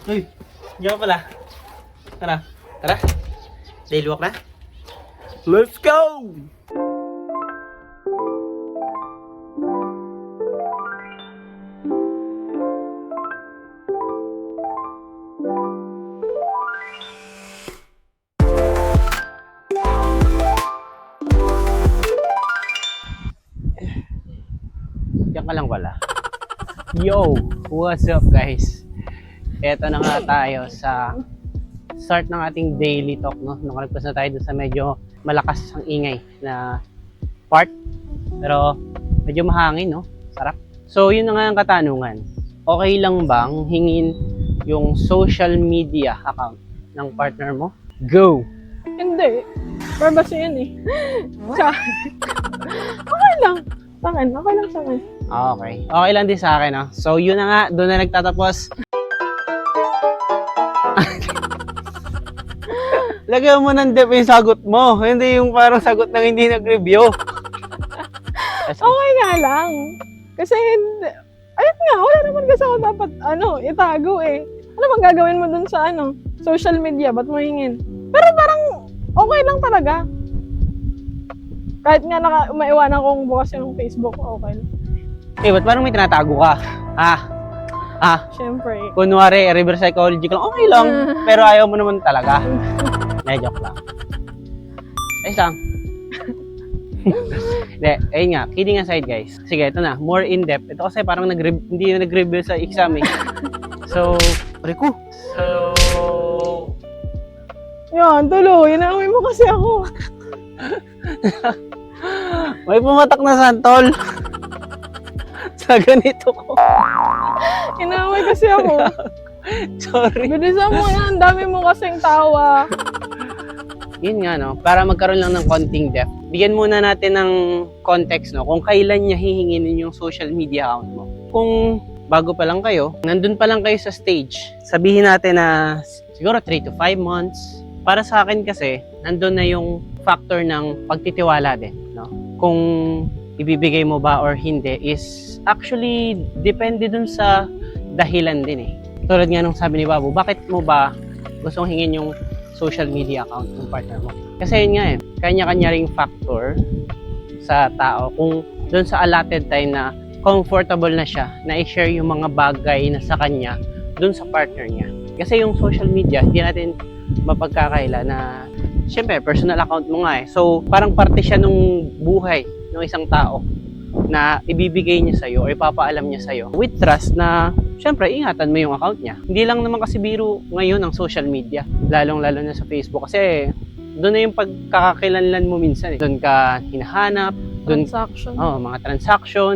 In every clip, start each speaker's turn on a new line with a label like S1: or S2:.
S1: Uy, diyan ka pala. Tara, tara. Daily walk na. Let's go! Diyan ka lang pala. Yo, what's up guys? Eto na nga tayo sa start ng ating daily talk, no? Nakalagpas na tayo dun sa medyo malakas ang ingay na part. Pero medyo mahangin, no? Sarap. So, yun na nga ang katanungan. Okay lang bang hingin yung social media account ng partner mo? Go!
S2: Hindi. Privacy yan eh. Okay lang. Sa akin. Okay lang sa akin.
S1: Okay. Okay lang din sa akin, no? So, yun na nga. Doon na nagtatapos. Lagyan mo ng depth yung sagot mo. Hindi yung parang sagot ng hindi nag-review.
S2: Okay nga lang. Kasi, ayun nga, wala naman kasi ako dapat, itago eh. Ano bang gagawin mo dun sa, social media? Ba't mo hingin? Pero parang, okay lang talaga. Kahit nga maiwanan kong bukas yung Facebook, okay lang.
S1: Eh, ba't parang may tinatago ka?
S2: Siyempre.
S1: Kunwari, reverse psychology ka lang, okay lang. Pero ayaw mo naman talaga. Joke lang. Ayos lang. Hindi, ayun nga, kidding aside guys. Sige, ito na, more in-depth. Ito kasi parang hindi na nag-review sa exam eh. So, Rico.
S2: Yan, tuloy. Inaamoy mo kasi ako.
S1: May pumatak na santol. Sa ganito ko.
S2: Inaamoy kasi ako.
S1: Sorry.
S2: Bilisan mo na, ang dami mo kasing tawa.
S1: Yun nga, no? Para magkaroon lang ng konting depth. Bigyan muna natin ng context, no? Kung kailan niya hihinginin yung social media account mo. Kung bago pa lang kayo, nandun pa lang kayo sa stage, sabihin natin na siguro 3 to 5 months. Para sa akin kasi, nandun na yung factor ng pagtitiwala din, no? Kung ibibigay mo ba or hindi is actually depende dun sa dahilan din eh. Tulad nga nung sabi ni Babu, bakit mo ba gustong hingin yung social media account ng partner mo? Kasi yun nga eh, kanya-kanya ring factor sa tao kung doon sa allotted time na comfortable na siya na i-share yung mga bagay na sa kanya doon sa partner niya. Kasi yung social media, hindi natin mapagkakaila na syempre, personal account mo nga eh. So, parang parte siya nung buhay ng isang tao na ibibigay niya sa'yo o ipapaalam niya sa'yo with trust na syempre, ingatan mo yung account niya. Hindi lang naman kasi biro ngayon ang social media. Lalong-lalo na sa Facebook. Kasi doon na yung pagkakakilanlan mo minsan. Doon ka hinahanap. Doon,
S2: Transaction.
S1: mga transaction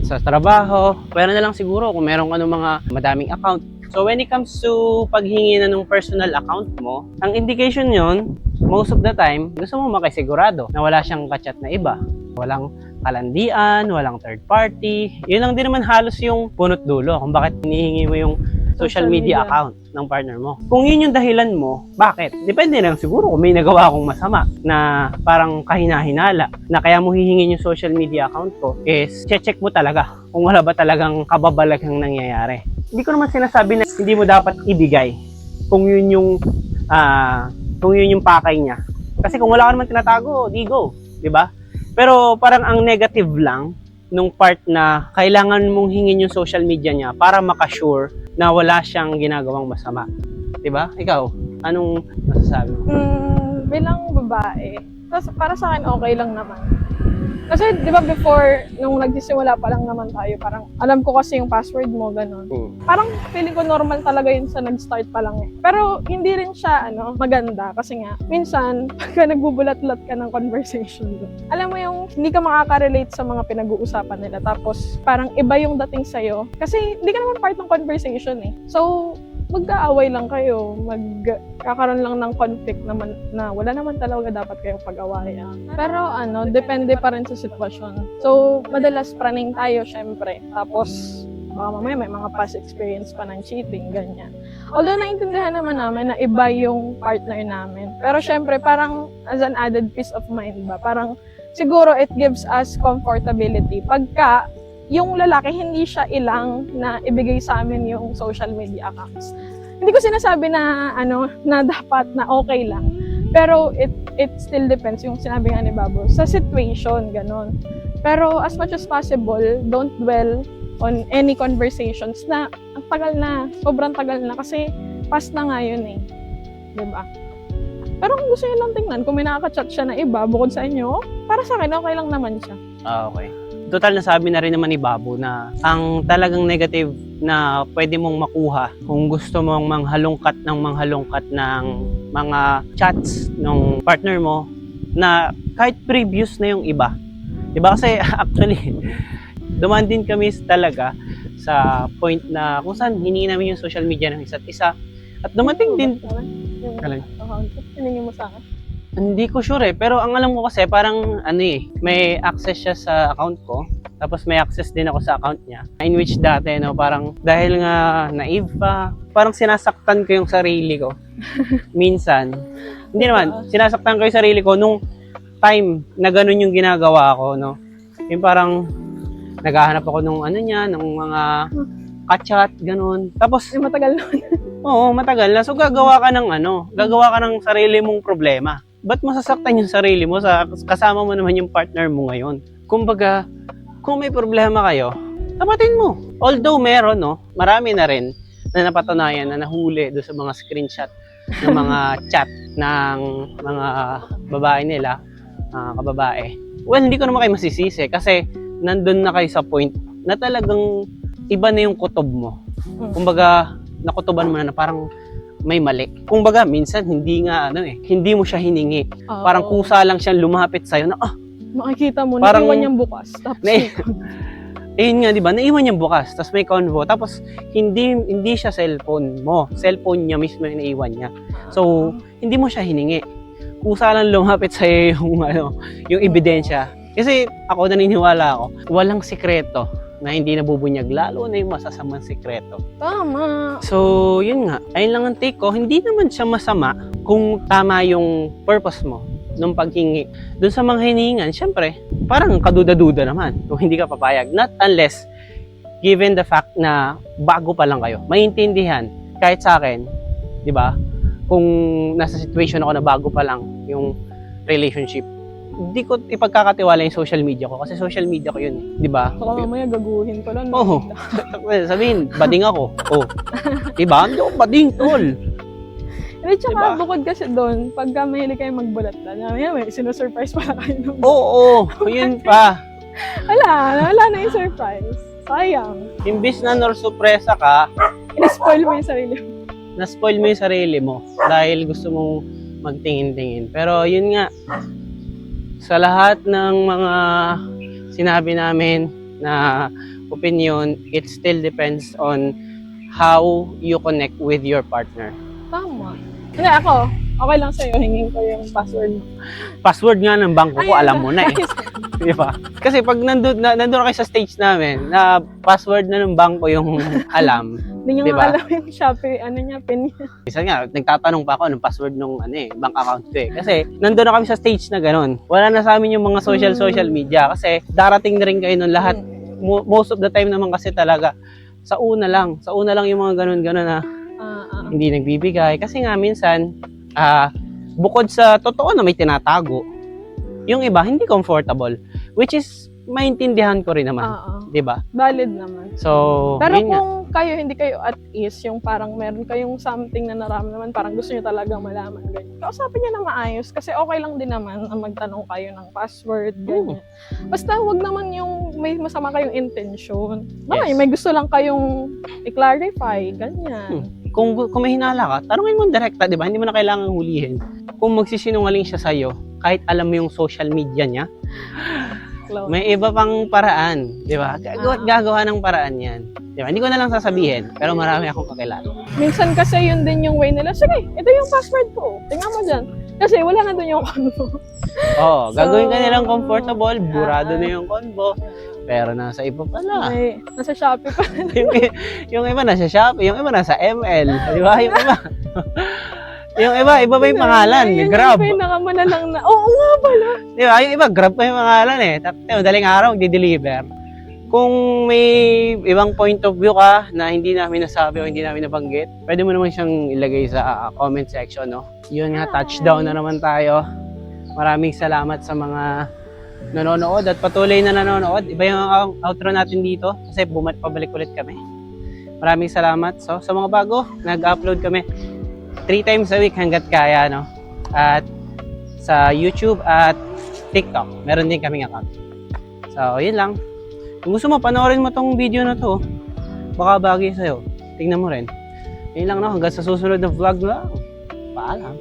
S1: sa trabaho. Pwera na lang siguro kung meron ka ng mga madaming account. So when it comes to paghingi na ng personal account mo, ang indication yon most of the time, gusto mo makisigurado na wala siyang kachat na iba. Walang kalandian, walang third party. Yun lang din naman halos yung punot dulo kung bakit hinihingi mo yung social media account ng partner mo. Kung yun yung dahilan mo, bakit? Depende lang siguro kung may nagawa akong masama na parang kahina-hinala na kaya mo hihingin yung social media account ko is check mo talaga kung wala ba talagang kababalaghang nangyayari. Hindi ko naman sinasabi na hindi mo dapat ibigay kung yun yung pakay niya. Kasi kung wala ka naman tinatago, di go, di ba? Pero parang ang negative lang nung part na kailangan mong hingin yung social media niya para makasure na wala siyang ginagawang masama. Diba? Ikaw, anong masasabi mo?
S2: Bilang babae, para sa akin okay lang naman. Kasi di ba before, nung nagsisimula pa lang naman tayo, parang alam ko kasi yung password mo, gano'n. Parang feeling ko normal talaga yun sa nag-start pa lang eh. Pero hindi rin siya maganda kasi nga, minsan, pagka nagbubulat-lat ka ng conversation doon, alam mo yung hindi ka makaka-relate sa mga pinag-uusapan nila. Tapos parang iba yung dating sa'yo. Kasi hindi ka naman part ng conversation eh. So, mag-aaway lang kayo, magkakaroon lang ng conflict naman na wala naman talaga dapat kayong pag-awayan. Pero depende pa rin sa sitwasyon. So, madalas praning tayo syempre. Tapos, baka mamaya may mga past experience pa ng cheating, ganyan. Although naintindihan naman namin na iba yung partner namin. Pero syempre, parang as an added peace of mind ba? Parang siguro it gives us comfortability. Pagka yung lalaki, hindi siya ilang na ibigay sa amin yung social media accounts. Hindi ko sinasabi na na dapat na okay lang. Pero it still depends yung sinabi nga ni Babo sa situation, ganon. Pero as much as possible, don't dwell on any conversations na ang tagal na, sobrang tagal na kasi past na nga yun eh. 'Di ba? Pero kung gusto niyo lang tingnan, kung may nakaka-chat siya na iba bukod sa inyo, para sa akin okay lang naman siya.
S1: Okay. Total, nasabi na rin naman ni Babo na ang talagang negative na pwede mong makuha kung gusto mong manghalongkat ng mga chats ng partner mo na kahit previous na yung iba. Diba? Kasi actually, dumaan din kami talaga sa point na kung saan hiningi namin yung social media ng isa't isa. At dumating din...
S2: Yung
S1: Alin?
S2: account ko, hiningi mo sa akin.
S1: Hindi ko sure pero ang alam ko kasi parang may access siya sa account ko. Tapos may access din ako sa account niya. In which dati, parang dahil nga naive pa, parang sinasaktan ko yung sarili ko. Minsan. Hindi naman, sinasaktan ko yung sarili ko nung time na ganun yung ginagawa ko, no? Yung parang naghahanap ako nung nung mga kachat, ganun. Tapos,
S2: Matagal na.
S1: oo, matagal na. So, gagawa ka ng sarili mong problema. Ba't masasaktan yung sarili mo kasama mo naman yung partner mo ngayon? Kumbaga, kung may problema kayo, tapatin mo. Although meron, marami na rin na napatunayan na nahuli doon sa mga screenshot ng mga chat ng mga babae nila, kababae. Well, hindi ko naman kayo masisisi kasi nandun na kayo sa point na talagang iba na yung kutob mo. Kumbaga, nakutuban mo na parang may mali. Kumbaga, minsan hindi mo siya hiningi. Parang kusa lang siyang lumapit sa'yo na,
S2: makikita mo,
S1: parang,
S2: naiwan niyang bukas. Tapos,
S1: yun nga, di ba? Naiwan niyang bukas. Tapos may convo. Tapos, hindi siya cellphone mo. Cellphone niya mismo yung naiwan niya. So, hindi mo siya hiningi. Kusa lang lumapit sa'yo yung ebidensya. Kasi ako naniniwala ako, walang sikreto na hindi nabubunyag, lalo na yung masasamang sikreto.
S2: tama.
S1: So, yun nga. Ayun lang ang take ko. Hindi naman siya masama kung tama yung purpose mo nung paghingi. Doon sa mga hiningan, syempre, parang kaduda-duda naman kung hindi ka papayag. Not unless, given the fact na bago pa lang kayo. Maintindihan. Kahit sa akin, di ba? Kung nasa situation ako na bago pa lang yung relationship, hindi ko ipagkakatiwala yung social media ko kasi social media ko yun, di ba?
S2: Baka mamaya gaguhin ko lang.
S1: Oo. Sabihin, bading ako. Oh. Diba? Hindi ako bading, tol.
S2: Hindi, tsaka
S1: Diba?
S2: bukod kasi doon, pagka mahilig kayo magbulat na, may sinusurprise pala kayo.
S1: Oo, yun pa.
S2: Wala na yung surprise. Sayang.
S1: Imbis na sorpresa ka,
S2: In-spoil mo yung sarili mo.
S1: na-spoil mo yung sarili mo dahil gusto mong magtingin-tingin. Pero yun nga, sa lahat ng mga sinabi namin na opinion, it still depends on how you connect with your partner.
S2: Tama. Hindi, ako, okay lang sa'yo, hingin ko yung password mo.
S1: Password nga ng bangko ko,
S2: Ay,
S1: alam mo na eh. Di ba? Kasi pag nandun kayo sa stage namin, na password na ng bangko yung alam,
S2: Hindi nyo
S1: diba?
S2: nga alam yung Shopee, pin niya.
S1: isa nga, nagtatanong pa ako anong password nung bank account ko eh. Kasi nandun na kami sa stage na ganun. Wala na sa amin yung mga social media kasi darating na rin kayo nun lahat. Most of the time naman kasi talaga, sa una lang yung mga ganun-ganun na hindi nagbibigay. Kasi nga minsan, bukod sa totoo na may tinatago, yung iba hindi comfortable, which is maintindihan ko rin naman, 'di ba?
S2: Valid naman.
S1: So,
S2: Pero
S1: yun nga.
S2: kung hindi kayo at ease, yung parang meron kayong something na naramdaman, parang gusto nyo talagang malaman, ganyan. Kausapin nyo na maayos, kasi okay lang din naman na magtanong kayo ng password, ganyan. Basta wag naman yung may masama kayong intention.
S1: Yes.
S2: May gusto lang kayong i-clarify, ganyan.
S1: Kung may hinala ka, tanungin mo direkta, 'di ba? Hindi mo na kailangang hulihin. Kung magsisinungaling siya sa'yo, kahit alam mo yung social media niya, may iba pang paraan, 'di ba? Gagawa ng paraan 'yan. 'Di ba? Hindi ko na lang sasabihin, pero marami akong kakilala.
S2: Minsan kasi yun din yung way nila, sige, ito yung password ko. Tingnan mo dyan. Kasi wala na doon yung convo.
S1: Oo,
S2: So,
S1: gagawin ka nilang comfortable, burado na yung convo. Pero nasa iba pala.
S2: Nasa Shopee pa.
S1: yung iba nasa Shopee, yung iba nasa ML, 'di ba? Yung iba. Yung iba pa yung pangalan, Grab.
S2: Yung pinakamalalang na, oo nga pala.
S1: Di ba? Yung iba, Grab pa yung pangalan eh. Tapos, madaling araw, magdi-deliver. Kung may ibang point of view ka na hindi namin nasabi o hindi namin nabanggit, pwede mo naman siyang ilagay sa comment section, no? Yun nga, touchdown na naman tayo. Maraming salamat sa mga nanonood at patuloy na nanonood. Iba yung outro natin dito kasi pabalik ulit kami. Maraming salamat. So, sa mga bago, nag-upload kami 3 times a week hanggat kaya, no? At sa YouTube at TikTok, meron din kaming account. So, yun lang. Kung gusto mo, panoorin mo tong video na to. Baka bagay sa'yo. Tingnan mo rin. Yun lang, no? Hanggang sa susunod na vlog lang. Paalam.